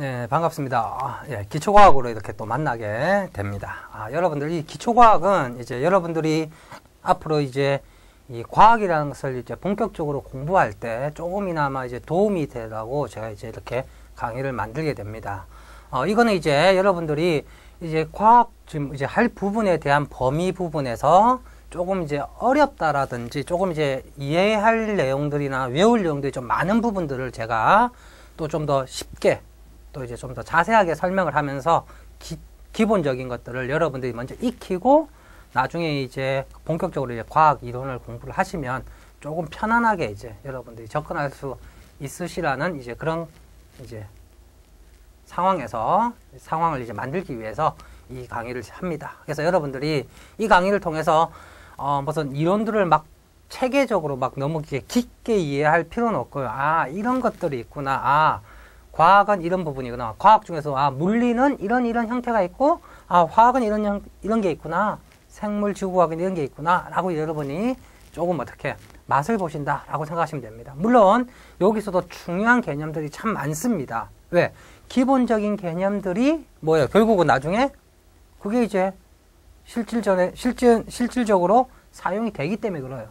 네, 반갑습니다. 예, 기초과학으로 이렇게 또 만나게 됩니다. 여러분들, 이 기초과학은 이제 여러분들이 앞으로 이제 이 과학이라는 것을 이제 본격적으로 공부할 때 조금이나마 이제 도움이 되라고 제가 이제 이렇게 강의를 만들게 됩니다. 이거는 이제 여러분들이 이제 과학 지금 이제 할 부분에 대한 범위 부분에서 조금 이제 어렵다라든지 조금 이제 이해할 내용들이나 외울 내용들이 좀 많은 부분들을 제가 또 좀 더 쉽게 또 이제 좀 더 자세하게 설명을 하면서 기본적인 것들을 여러분들이 먼저 익히고 나중에 이제 본격적으로 이제 과학 이론을 공부를 하시면 조금 편안하게 이제 여러분들이 접근할 수 있으시라는 이제 그런 이제 상황을 이제 만들기 위해서 이 강의를 합니다. 그래서 여러분들이 이 강의를 통해서 무슨 이론들을 막 체계적으로 막 너무 깊게 이해할 필요는 없고요. 이런 것들이 있구나. 과학은 이런 부분이구나. 과학 중에서 물리는 이런 형태가 있고 화학은 이런 게 있구나. 생물 지구과학은 이런 게 있구나 라고 여러분이 조금 어떻게 맛을 보신다 라고 생각하시면 됩니다. 물론 여기서도 중요한 개념들이 참 많습니다. 왜? 기본적인 개념들이 뭐예요? 결국은 나중에 그게 이제 실질적으로 사용이 되기 때문에 그래요.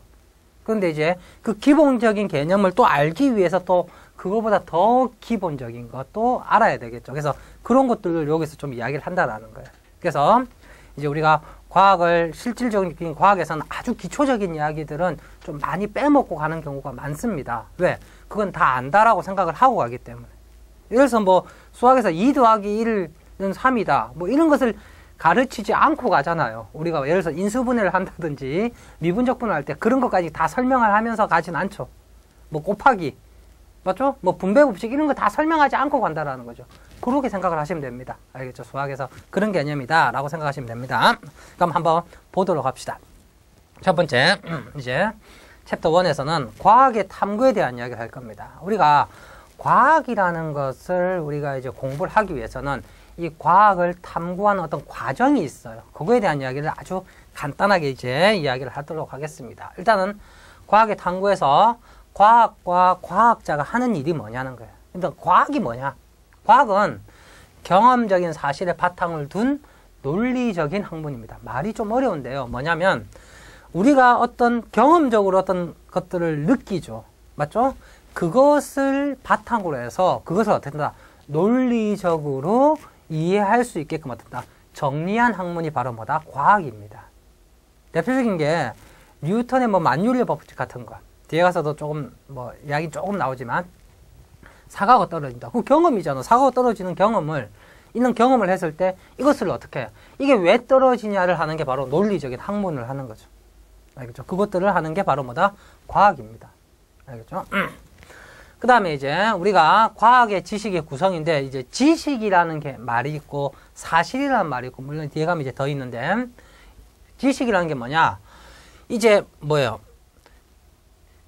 그런데 이제 그 기본적인 개념을 또 알기 위해서 또 그거보다 더 기본적인 것도 알아야 되겠죠. 그래서 그런 것들을 여기서 좀 이야기를 한다라는 거예요. 그래서 이제 우리가 과학을 실질적인 과학에서는 아주 기초적인 이야기들은 좀 많이 빼먹고 가는 경우가 많습니다. 왜? 그건 다 안다라고 생각을 하고 가기 때문에. 예를 들어서 뭐 수학에서 2 더하기 1은 3이다. 뭐 이런 것을 가르치지 않고 가잖아요. 우리가 예를 들어서 인수분해를 한다든지 미분적분을 할 때 그런 것까지 다 설명을 하면서 가진 않죠. 뭐 곱하기, 맞죠? 뭐 분배법칙 이런 거 다 설명하지 않고 간다라는 거죠. 그렇게 생각을 하시면 됩니다. 알겠죠? 수학에서 그런 개념이다 라고 생각하시면 됩니다. 그럼 한번 보도록 합시다. 첫 번째, 이제 챕터 1에서는 과학의 탐구에 대한 이야기를 할 겁니다. 우리가 과학이라는 것을 우리가 이제 공부를 하기 위해서는 이 과학을 탐구하는 어떤 과정이 있어요. 그거에 대한 이야기를 아주 간단하게 이제 이야기를 하도록 하겠습니다. 일단은 과학의 탐구에서 과학과 과학자가 하는 일이 뭐냐는 거예요. 일단 과학이 뭐냐? 과학은 경험적인 사실에 바탕을 둔 논리적인 학문입니다. 말이 좀 어려운데요. 뭐냐면 우리가 어떤 경험적으로 어떤 것들을 느끼죠. 맞죠? 그것을 바탕으로 해서 그것을 어떻게 한다? 논리적으로 이해할 수 있게끔 어떻다? 정리한 학문이 바로 뭐다? 과학입니다. 대표적인 게 뉴턴의 뭐 만유인의 법칙 같은 거. 뒤에 가서도 조금 뭐 이야기 조금 나오지만 사과가 떨어진다. 그 경험이잖아. 사과가 떨어지는 이런 경험을 했을 때 이것을 어떻게 해요? 이게 왜 떨어지냐를 하는 게 바로 논리적인 학문을 하는 거죠. 알겠죠? 그것들을 하는 게 바로 뭐다? 과학입니다. 알겠죠? 그 다음에 이제 우리가 과학의 지식의 구성인데 이제 지식이라는 게 말이 있고 사실이라는 말이 있고 물론 뒤에 가면 이제 더 있는데 지식이라는 게 뭐냐? 이제 뭐예요?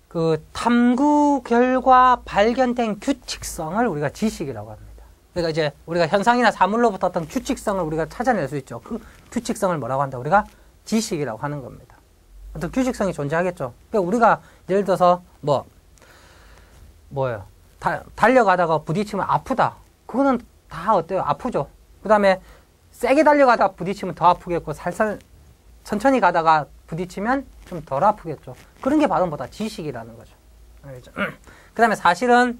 그 탐구 결과 발견된 규칙성을 우리가 지식이라고 합니다. 그러니까 이제 우리가 현상이나 사물로부터 어떤 규칙성을 우리가 찾아낼 수 있죠. 그 규칙성을 뭐라고 한다? 우리가 지식이라고 하는 겁니다. 어떤 규칙성이 존재하겠죠. 그러니까 우리가 예를 들어서 뭐예요? 달려가다가 부딪히면 아프다. 그거는 다 어때요? 아프죠. 그 다음에 세게 달려가다가 부딪히면 더 아프겠고 살살 천천히 가다가 부딪히면 좀 덜 아프겠죠. 그런 게 바로 뭐다? 지식이라는 거죠. 알겠죠? 그 다음에 사실은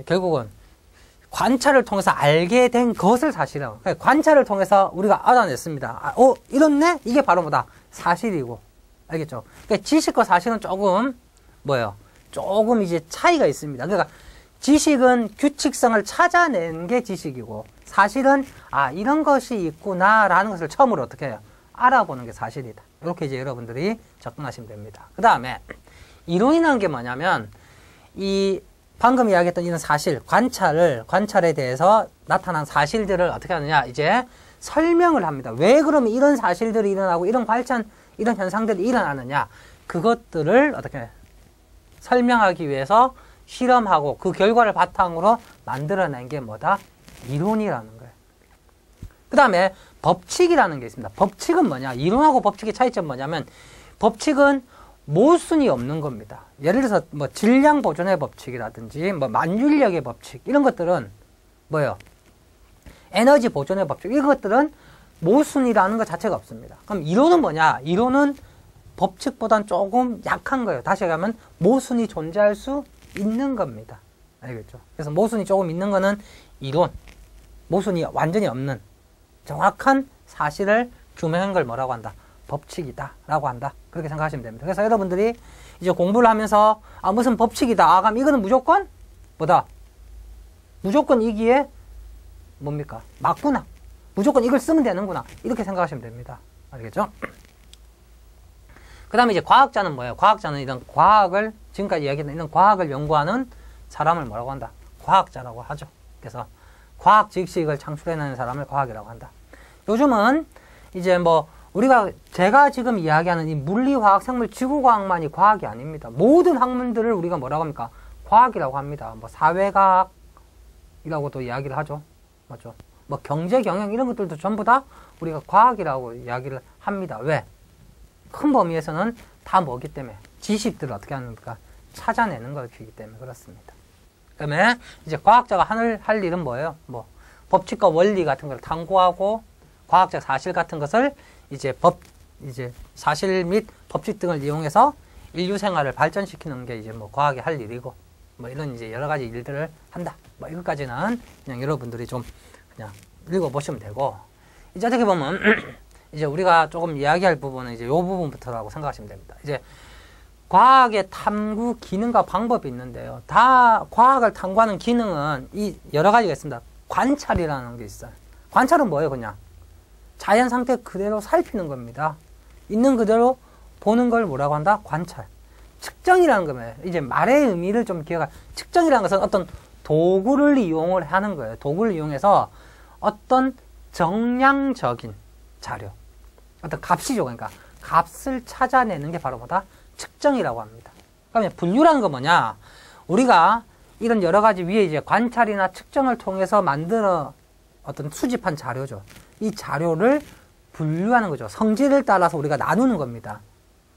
결국은 관찰을 통해서 알게 된 것을 사실이라고. 그러니까 관찰을 통해서 우리가 알아냈습니다. 이렇네? 이게 바로 뭐다? 사실이고. 알겠죠? 그러니까 지식과 사실은 조금 조금 이제 차이가 있습니다. 그러니까 지식은 규칙성을 찾아낸 게 지식이고 사실은 이런 것이 있구나라는 것을 처음으로 어떻게 해요? 알아보는 게 사실이다. 이렇게 이제 여러분들이 접근하시면 됩니다. 그 다음에 이론이라는 게 뭐냐면 이 방금 이야기했던 이런 사실, 관찰에 대해서 나타난 사실들을 어떻게 하느냐? 이제 설명을 합니다. 왜 그러면 이런 사실들이 일어나고 이런 현상들이 일어나느냐? 그것들을 어떻게 설명하기 위해서 실험하고 그 결과를 바탕으로 만들어낸 게 뭐다? 이론이라는 거예요. 그 다음에 법칙이라는 게 있습니다. 법칙은 뭐냐? 이론하고 법칙의 차이점은 뭐냐면 법칙은 모순이 없는 겁니다. 예를 들어서 뭐 질량 보존의 법칙이라든지 뭐 만율력의 법칙 이런 것들은 뭐예요? 에너지 보존의 법칙 이런 것들은 모순이라는 것 자체가 없습니다. 그럼 이론은 뭐냐? 이론은 법칙보단 조금 약한 거예요. 다시 얘기하면 모순이 존재할 수 있는 겁니다. 알겠죠? 그래서 모순이 조금 있는 거는 이론, 모순이 완전히 없는 정확한 사실을 규명한 걸 뭐라고 한다? 법칙이다 라고 한다. 그렇게 생각하시면 됩니다. 그래서 여러분들이 이제 공부를 하면서 무슨 법칙이다. 그럼 이거는 무조건 뭐다? 무조건 이기에 뭡니까? 맞구나. 무조건 이걸 쓰면 되는구나. 이렇게 생각하시면 됩니다. 알겠죠? 그 다음에 이제 과학자는 뭐예요? 과학자는 이런 과학을, 지금까지 이야기했던 이런 과학을 연구하는 사람을 뭐라고 한다? 과학자라고 하죠. 그래서 과학 지식을 창출해내는 사람을 과학이라고 한다. 요즘은 이제 뭐 제가 지금 이야기하는 이 물리, 화학, 생물, 지구과학만이 과학이 아닙니다. 모든 학문들을 우리가 뭐라고 합니까? 과학이라고 합니다. 뭐 사회과학이라고도 이야기를 하죠. 맞죠? 뭐 경제, 경영 이런 것들도 전부 다 우리가 과학이라고 이야기를 합니다. 왜? 큰 범위에서는 다 뭐기 때문에 지식들을 어떻게 하는가 찾아내는 것이기 때문에 그렇습니다. 그다음에 이제 과학자가 할 일은 뭐예요? 뭐 법칙과 원리 같은 걸 탐구하고 과학적 사실 같은 것을 이제 사실 및 법칙 등을 이용해서 인류 생활을 발전시키는 게 이제 뭐 과학이 할 일이고 뭐 이런 이제 여러 가지 일들을 한다. 뭐 이것까지는 그냥 여러분들이 좀 그냥 읽어보시면 되고 이제 어떻게 보면 이제 우리가 조금 이야기할 부분은 이제 요 부분부터라고 생각하시면 됩니다. 이제 과학의 탐구 기능과 방법이 있는데요. 다 과학을 탐구하는 기능은 이 여러 가지가 있습니다. 관찰이라는 게 있어요. 관찰은 뭐예요? 그냥 자연 상태 그대로 살피는 겁니다. 있는 그대로 보는 걸 뭐라고 한다? 관찰. 측정이라는 거면 이제 말의 의미를 좀 기억할. 측정이라는 것은 어떤 도구를 이용을 하는 거예요. 도구를 이용해서 어떤 정량적인 자료, 어떤 값이죠. 그러니까 값을 찾아내는 게 바로 뭐다? 측정이라고 합니다. 그러면 분류라는 건 뭐냐? 우리가 이런 여러 가지 위에 이제 관찰이나 측정을 통해서 만들어 어떤 수집한 자료죠. 이 자료를 분류하는 거죠. 성질을 따라서 우리가 나누는 겁니다.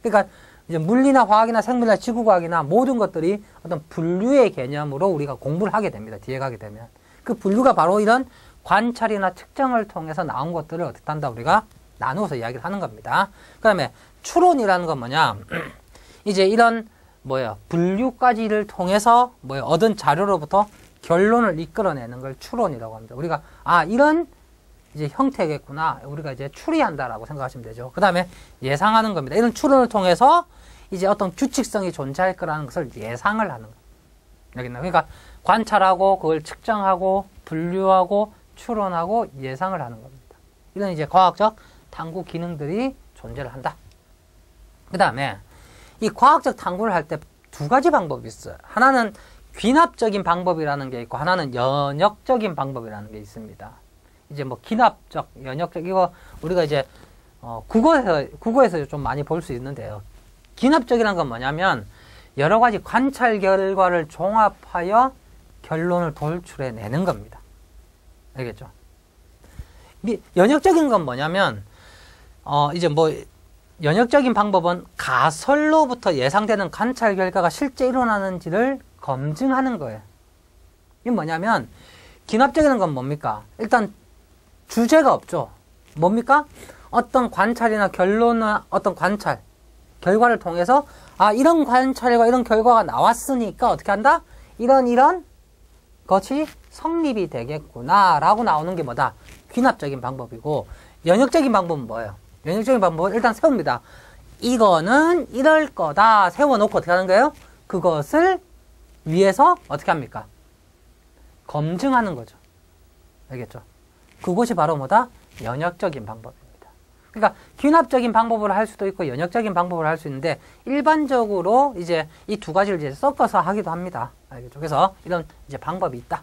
그러니까 이제 물리나 화학이나 생물이나 지구과학이나 모든 것들이 어떤 분류의 개념으로 우리가 공부를 하게 됩니다. 뒤에 가게 되면. 그 분류가 바로 이런 관찰이나 측정을 통해서 나온 것들을 어떻게 한다? 우리가 나누어서 이야기를 하는 겁니다. 그 다음에 추론이라는 건 뭐냐? 이제 이런 분류까지를 통해서 얻은 자료로부터 결론을 이끌어내는 걸 추론이라고 합니다. 우리가 이런 이제 형태겠구나. 우리가 이제 추리한다라고 생각하시면 되죠. 그 다음에 예상하는 겁니다. 이런 추론을 통해서 이제 어떤 규칙성이 존재할 거라는 것을 예상을 하는 거예요. 알겠나요? 그러니까 관찰하고 그걸 측정하고 분류하고 추론하고 예상을 하는 겁니다. 이런 이제 과학적 탐구 기능들이 존재를 한다. 그 다음에 이 과학적 탐구를 할 때 두 가지 방법이 있어요. 하나는 귀납적인 방법이라는 게 있고 하나는 연역적인 방법이라는 게 있습니다. 이제 뭐 귀납적, 연역적 이거 우리가 이제 국어에서 좀 많이 볼 수 있는데요. 귀납적이라는 건 뭐냐면 여러 가지 관찰 결과를 종합하여 결론을 도출해내는 겁니다. 알겠죠? 연역적인 건 뭐냐면 이제 연역적인 방법은 가설로부터 예상되는 관찰 결과가 실제 일어나는지를 검증하는 거예요. 이게 뭐냐면 귀납적인 건 뭡니까? 일단 주제가 없죠. 뭡니까? 어떤 관찰이나 결론이나 어떤 관찰 결과를 통해서 이런 관찰과 이런 결과가 나왔으니까 어떻게 한다? 이런 것이 성립이 되겠구나 라고 나오는 게 뭐다? 귀납적인 방법이고 연역적인 방법은 뭐예요? 연역적인 방법은 일단 세웁니다. 이거는 이럴 거다 세워놓고 어떻게 하는 거예요? 그것을 위해서 어떻게 합니까? 검증하는 거죠. 알겠죠? 그것이 바로 뭐다? 연역적인 방법입니다. 그러니까 귀납적인 방법으로 할 수도 있고 연역적인 방법으로 할 수 있는데 일반적으로 이제 이 두 가지를 이제 섞어서 하기도 합니다. 알겠죠? 그래서 이런 이제 방법이 있다.